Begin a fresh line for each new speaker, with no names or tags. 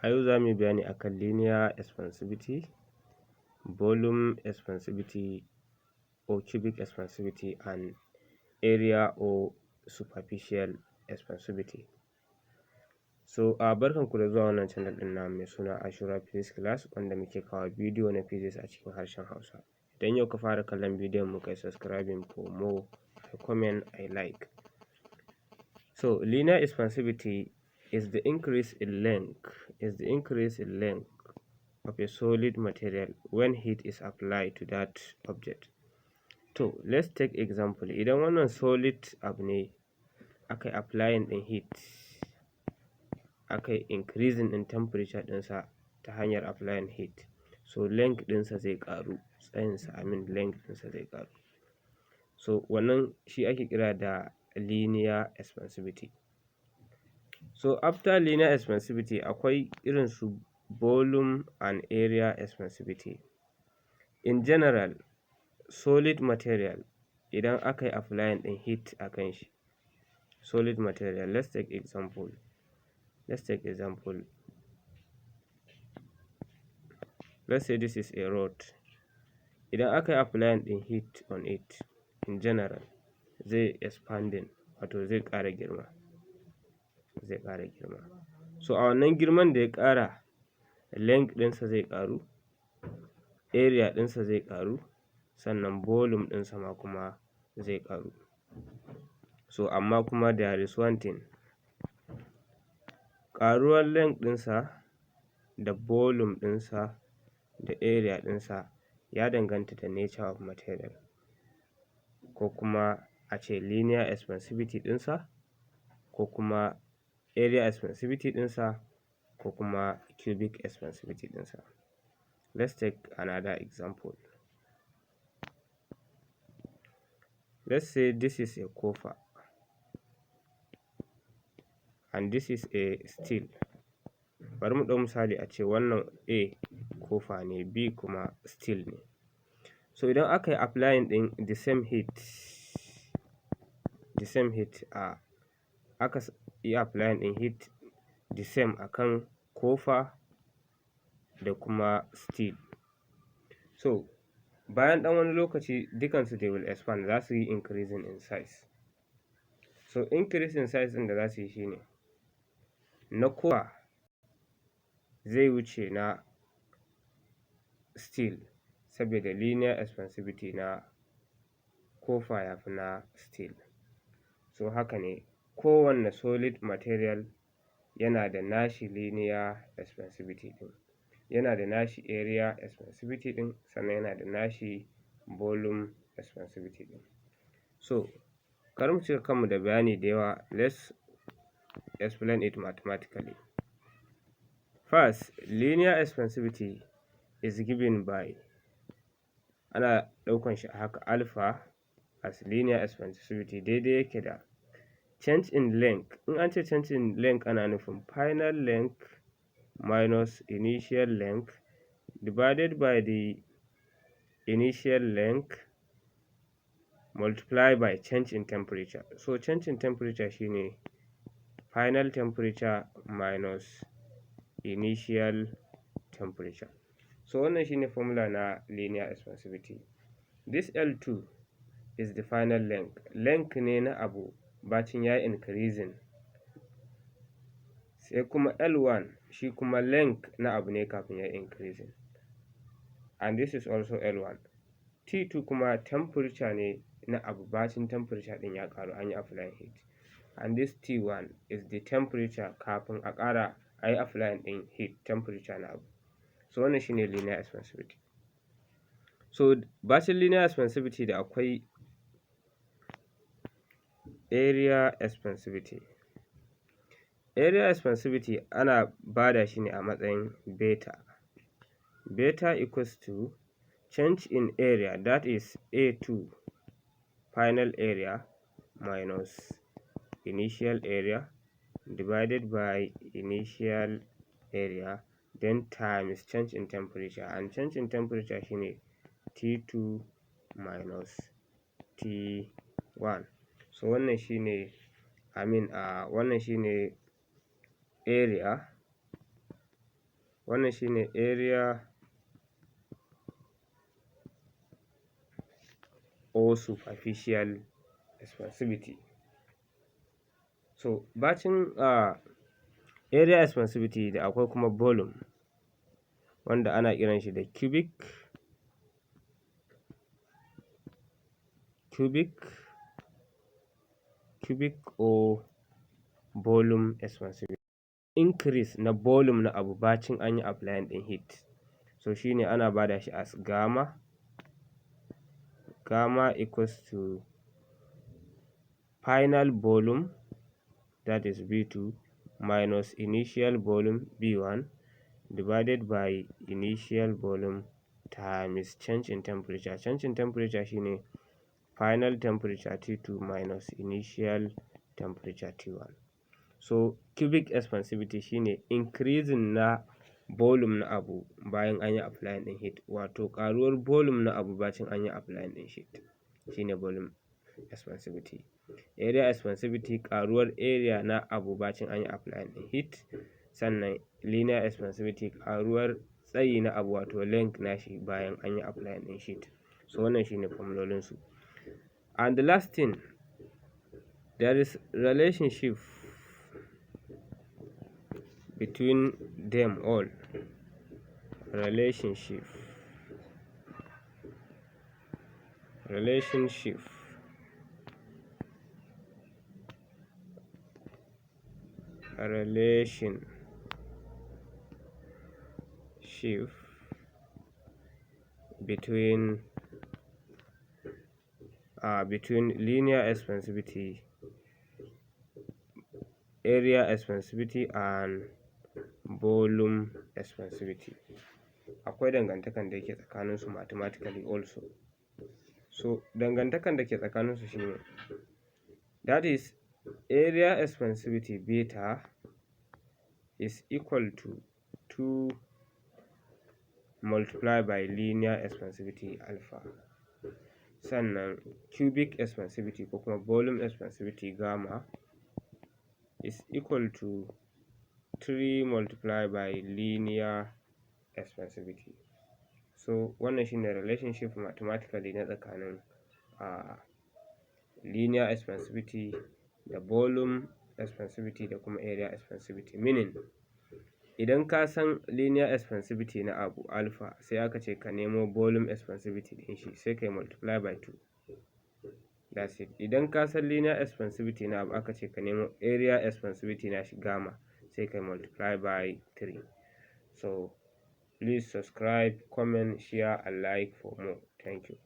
A yau za mu yi bayani akan linear expansivity, volume expansivity or cubic expansivity and area or superficial expansivity. So barkanku da zuwa wannan channel ɗin namu mai suna Ashura Physics Class, wanda muke kawo bidiyo na physics a cikin harshen Hausa. Idan yau ka fara kallon bidiyon mu, kai subscribing for more, I comment, I like. So linear expansivity is the increase in length of a solid material when heat is applied to that object. To let's take example. Idan wannan solid abu ne, aka applying ɗin heat, aka increasing ɗin temperature ɗinsa ta hanyar applying heat, so length ɗinsa zai ƙaru, tsayinsa length ɗinsa zai ƙaru. So wannan shi ake kira da linear expansivity. So after linear expansivity akwai irin su volume and area expansivity. In general, solid material idan aka yi applying ɗin heat a kan shi, solid material, let's take example. Let's say this is a rod. Idan aka yi applying ɗin heat on it, in general zai expanding, wato zai ƙara girma. So a wannan girman da ya ƙara, length ɗinsa zai ƙaru, area ɗinsa zai ƙaru, sannan volume ɗinsa ma kuma zai ƙaru. So amma kuma there is one thing, ƙaruwar length ɗinsa da volume ɗinsa da area ɗinsa ya danganta da nature of material, ko kuma a ce linear expansivity ɗinsa, ko kuma area expansivity ɗinsa, ko kuma cubic expansivity ɗinsa. Let's take another example. Let's say this is a copper and this is a steel. Bari mu ɗau misali a ce wannan A copper ne, B kuma steel ne. So idan aka yi applying ɗin the same heat, aka yi applying ɗin heat the same akan copper da kuma steel. So bayan ɗan wani lokaci dukansu they will expand, za su yi increasing in size. So increase in size ɗin da za su yi shine, na copper zai wuce na steel saboda linear expansivity na copper ya fi na steel. So haka ne, kowanne solid material yana da nashi linear expansivity ɗin, yana da nashi area expansivity ɗin, sannan yana da nashi volume expansivity ɗin. So kar mu cika kanmu da bayani da yawa, let's explain it mathematically. First, linear expansivity is given by, ana ɗaukan shi a haka, alpha as linear expansivity daidai yake da change in length. In an ce change in length ana nufin final length minus initial length divided by the initial length multiply by change in temperature. So change in temperature shine final temperature minus initial temperature. So wannan shine formula na linear expansivity. This L2 is the final length. Length ne na abu bacin ya increasing. Sai kuma L1 shi kuma length na abu ne kafin ya increasing. And this is also L1. T2 kuma temperature ne na abu bacin temperature ɗin ya ƙaru, an yi applying heat. And this T1 is the temperature kafin a ƙara a yi applying ɗin heat, temperature na abu. So wannan shine linear expansivity. So bacin linear expansivity da akwai area expansivity. Area expansivity ana bada shi ne a matsayin beta. Beta equals to change in area, that is A2 final area minus initial area divided by initial area, then times change in temperature, and change in temperature shine T2 minus T1. So wannan shine area wannan shine area or superficial expansivity. So bacin area expansivity da akwai kuma volume, wanda ana kiran shi da cubic or volume expansivity. Increase na volume na abu bacin an yi applying ɗin heat. So shine ana bada shi as gamma equals to final volume, that is V2, minus initial volume V1 divided by initial volume times change in temperature. Change in temperature shine final temperature T2 minus initial temperature T1. So cubic expansivity shine increasing na volume na abu bayan an yi applying ɗin heat, wato ƙaruwar volume na abu bacin an yi applying ɗin heat, shine volume expansivity. Area expansivity ƙaruwar area na abu bacin an yi applying ɗin heat. Sannan linear expansivity ƙaruwar tsayi na abu, wato length nashi bayan an yi applying ɗin heat. So wannan shine formulolin su. And the last thing, there is relationship between them all. Relationship between linear expansivity, area expansivity and volume expansivity. Akwai dangantakan da yake tsakanin su mathematically also. So dangantakan da ke tsakanin su shine, that is area expansivity beta is equal to 2 multiplied by linear expansivity alpha. Sannan cubic expansivity ko kuma volume expansivity gamma is equal to 3 multiplied by linear expansivity. So wannan shine relationship mathematically na tsakanin linear expansivity da volume expansivity da kuma area expansivity. Meaning, idan ka san linear expansivity na abu alpha, sai aka ce ka nemo volume expansivity ɗin shi, sai kai multiply by 2. That's it. Idan ka san linear expansivity na abu, aka ce ka nemo area expansivity na shi gamma, sai kai multiply by 3. So please subscribe, comment, share and like for more. Thank you.